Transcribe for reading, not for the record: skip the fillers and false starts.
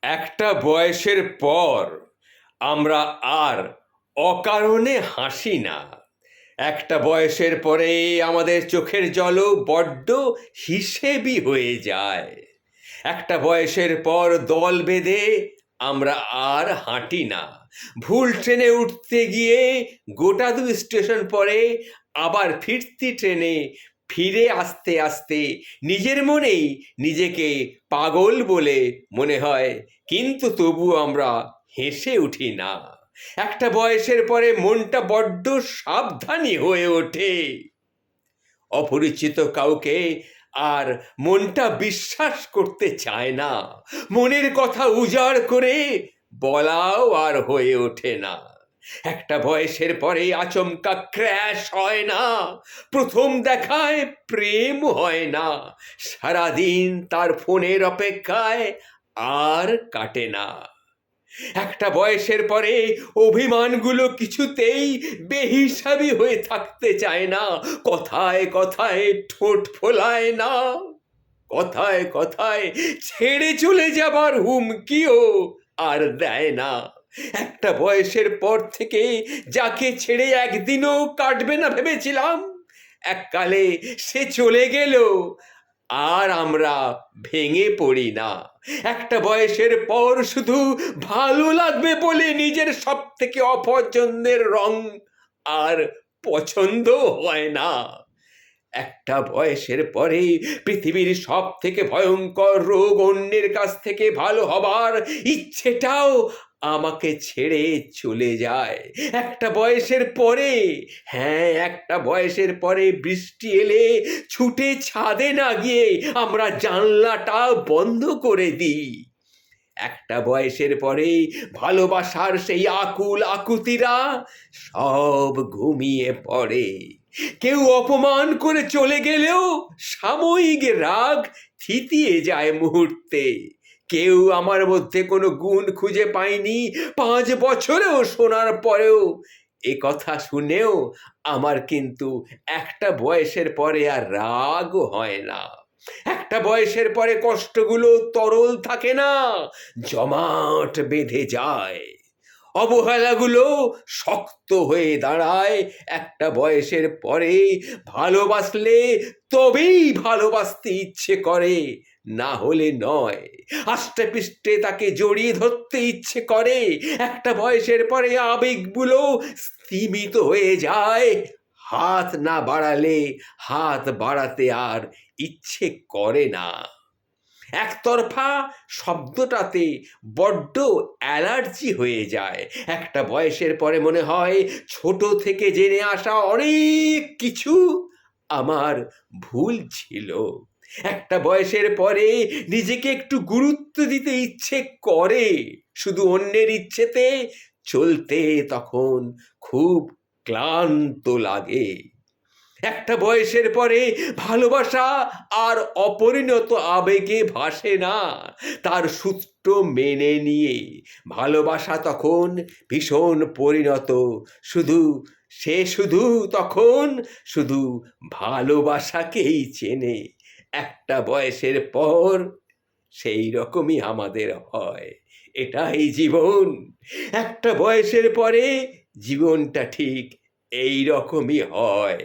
একটা বয়সের পর আমরা আর অকারণে হাসি না। একটা বয়সের পরে আমাদের চোখের জলও বড্ড হিসেবি হয়ে যায়। একটা বয়সের পর দল বেঁধে আমরা আর হাঁটি না। ভুল ট্রেনে উঠতে গিয়ে গোটা 2 স্টেশন পরে আবার ফিরতি ট্রেনে ফিরে আসতে আসতে নিজের মনেই নিজেকে পাগল বলে মনে হয়, কিন্তু তবু আমরা হেসে উঠি না। একটা বয়সের পরে মনটা বড্ড সাবধানী হয়ে ওঠে। অপরিচিত কাউকে আর মনটা বিশ্বাস করতে চায় না। মনের কথা উজাড় করে বলাও আর হয়ে ওঠে না। একটা বয়সের পরে আচমকা ক্র্যাশ হয় না, প্রথম দেখায় প্রেম হয় না, সারাদিন তার ফোনের অপেক্ষায় আর কাটে না। একটা বয়সের পরে অভিমানগুলো কিছুতেই বেহিসাবি হয়ে থাকতে চায় না, কথায় কথায় ঠোঁট ফোলায় না, কথায় কথায় ছেড়ে চলে যাবার হুমকিও আর দেয় না। একটা বয়সের পর থেকে যাকে ছেড়ে একদিনও কাটবে না ভেবেছিলাম, এককালে সে চলে গেল আর আমরা ভেঙে পড়ি না। একটা বয়সের পর শুধু ভালো লাগবে বলে নিজের সব থেকে অপছন্দের রং আর পছন্দ হয় না। একটা বয়সের পরে পৃথিবীর সব থেকে ভয়ঙ্কর রোগ অন্যের কাছ থেকে ভালো হবার ইচ্ছেটাও আমাকে ছেড়ে চলে যায়। একটা বয়সের পরে, হ্যাঁ, একটা বয়সের পরে বৃষ্টি এলে ছুটে ছাদে না গিয়ে আমরা জানলাটা বন্ধ করে দিই। একটা বয়সের পরে ভালোবাসার সেই আকুল আকুতিরা সব ঘুমিয়ে পড়ে। কেউ অপমান করে চলে গেলেও সাময়িক রাগ থিতিয়ে যায় মুহূর্তে। কেউ আমার মধ্যে কোনো গুণ খুঁজে পায়নি 5 বছরেও শোনার পরেও, এ কথা শুনেও আমার কিন্তু একটা বয়সের পরে আর রাগও হয় না। একটা বয়সের পরে কষ্টগুলো তরল থাকে না, জমাট বেঁধে যায়। অবহেলাগুলো শক্ত হয়ে দাঁড়ায়। একটা বয়সের পরে ভালোবাসলে তবেই ভালোবাসতে ইচ্ছে করে, না হলে নয়। আষ্টে পৃষ্ঠে তাকে জড়িয়ে ধরতে ইচ্ছে করে। একটা বয়সের পরে আবেগগুলো স্তিমিত হয়ে যায়। হাত না বাড়ালে হাত বাড়াতে আর ইচ্ছে করে না। একতরফা শব্দটাতে বড্ড অ্যালার্জি হয়ে যায়। একটা বয়সের পরে মনে হয় ছোট থেকে জেনে আসা অনেক কিছু আমার ভুল ছিল। একটা বয়সের পরে নিজেকে একটু গুরুত্ব দিতে ইচ্ছে করে, শুধু অন্যের ইচ্ছেতে চলতে তখন খুব ক্লান্ত লাগে। একটা বয়সের পরে ভালোবাসা আর অপরিণত আবেগে ভাসে না, তার সূত্র মেনে নিয়ে। ভালোবাসা তখন ভীষণ পরিণত, শুধু তখন শুধু ভালোবাসাকেই চেনে। একটা বয়সের পর সেই রকমই আমাদের হয়। এটাই জীবন। একটা বয়সের পরে জীবনটা ঠিক এই রকমই হয়।